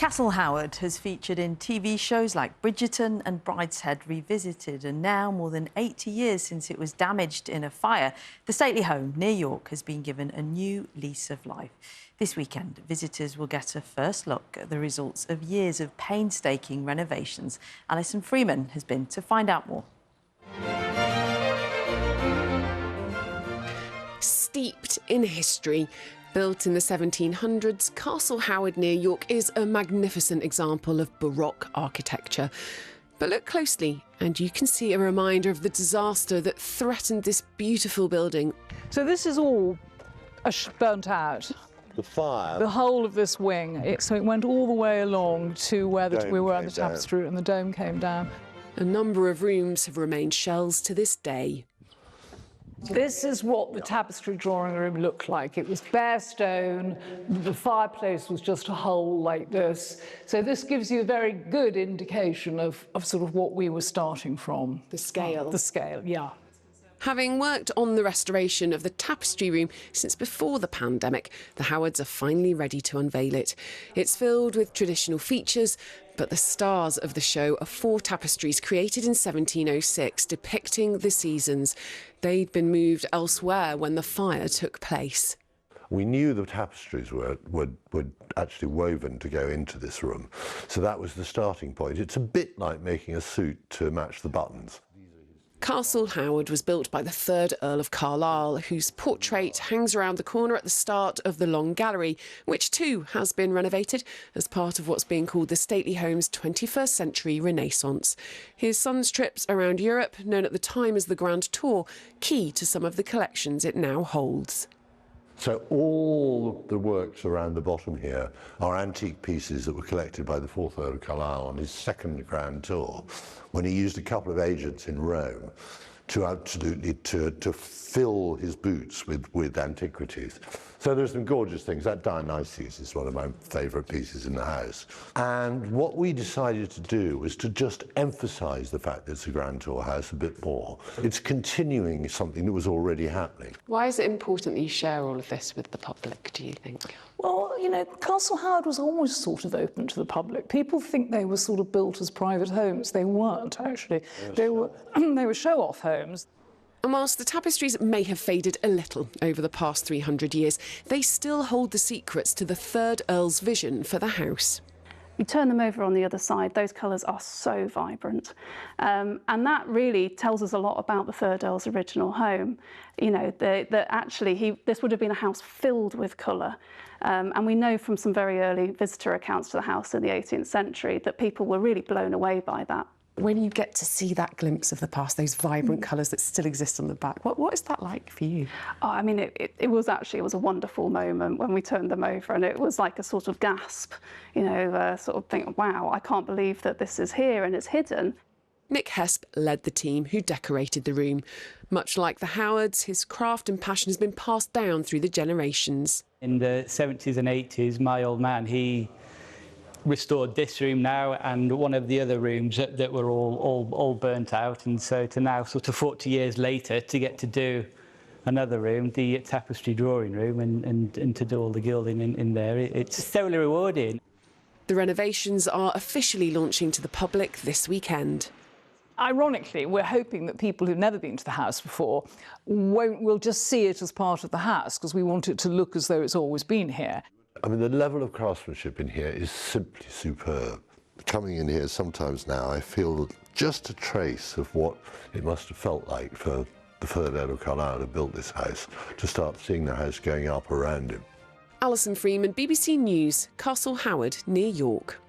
Castle Howard has featured in TV shows like Bridgerton and Brideshead Revisited, and now, more than 80 years since it was damaged in a fire, the stately home near York has been given a new lease of life. This weekend, visitors will get a first look at the results of years of painstaking renovations. Alison Freeman has been to find out more. Steeped in history, built in the 1700s, Castle Howard near York is a magnificent example of Baroque architecture. But look closely and you can see a reminder of the disaster that threatened this beautiful building. So this is all burnt out. The fire? The whole of this wing. So it went all the way along to where we were at the Tapestry and the dome came down. A number of rooms have remained shells to this day. This is what the Tapestry Drawing Room looked like. It was bare stone, the fireplace was just a hole like this. So this gives you a very good indication of sort of what we were starting from. The scale. The scale, yeah. Having worked on the restoration of the Tapestry Room since before the pandemic, the Howards are finally ready to unveil it. It's filled with traditional features, but the stars of the show are 4 tapestries created in 1706 depicting the seasons. They'd been moved elsewhere when the fire took place. We knew the tapestries were actually woven to go into this room, so that was the starting point. It's a bit like making a suit to match the buttons. Castle Howard was built by the 3rd Earl of Carlisle, whose portrait hangs around the corner at the start of the Long Gallery, which too has been renovated as part of what's being called the stately home's 21st century renaissance. His son's trips around Europe, known at the time as the Grand Tour, key to some of the collections it now holds. So all the works around the bottom here are antique pieces that were collected by the 4th Earl of Carlisle on his 2nd Grand Tour, when he used a couple of agents in Rome to fill his boots with antiquities. So there's some gorgeous things. That Dionysus is one of my favourite pieces in the house. And what we decided to do was to just emphasise the fact that it's a Grand Tour house a bit more. It's continuing something that was already happening. Why is it important that you share all of this with the public, do you think? Well, you know, Castle Howard was always sort of open to the public. People think they were sort of built as private homes. They weren't, actually. Yes. They were show-off homes. And whilst the tapestries may have faded a little over the past 300 years, they still hold the secrets to the 3rd Earl's vision for the house. You turn them over on the other side, those colours are so vibrant. And that really tells us a lot about the 3rd Earl's original home. You know, that actually this would have been a house filled with colour. And we know from some very early visitor accounts to the house in the 18th century that people were really blown away by that. When you get to see that glimpse of the past, those vibrant colours that still exist on the back, what is that like for you? Oh, I mean, it was a wonderful moment when we turned them over, and it was like a sort of gasp, you know, sort of think, wow, I can't believe that this is here and it's hidden. Nick Hesp led the team who decorated the room. Much like the Howards, his craft and passion has been passed down through the generations. In the 70s and 80s, my old man, he restored this room now and one of the other rooms that were all burnt out, and so to now, sort of 40 years later, to get to do another room, the Tapestry Drawing Room, and to do all the gilding in there, it's thoroughly rewarding. The renovations are officially launching to the public this weekend. Ironically, we're hoping that people who've never been to the house before will just see it as part of the house, because we want it to look as though it's always been here. I mean, the level of craftsmanship in here is simply superb. Coming in here sometimes now, I feel just a trace of what it must have felt like for the 3rd Earl of Carlisle who built this house, to start seeing the house going up around him. Alison Freeman, BBC News, Castle Howard near York.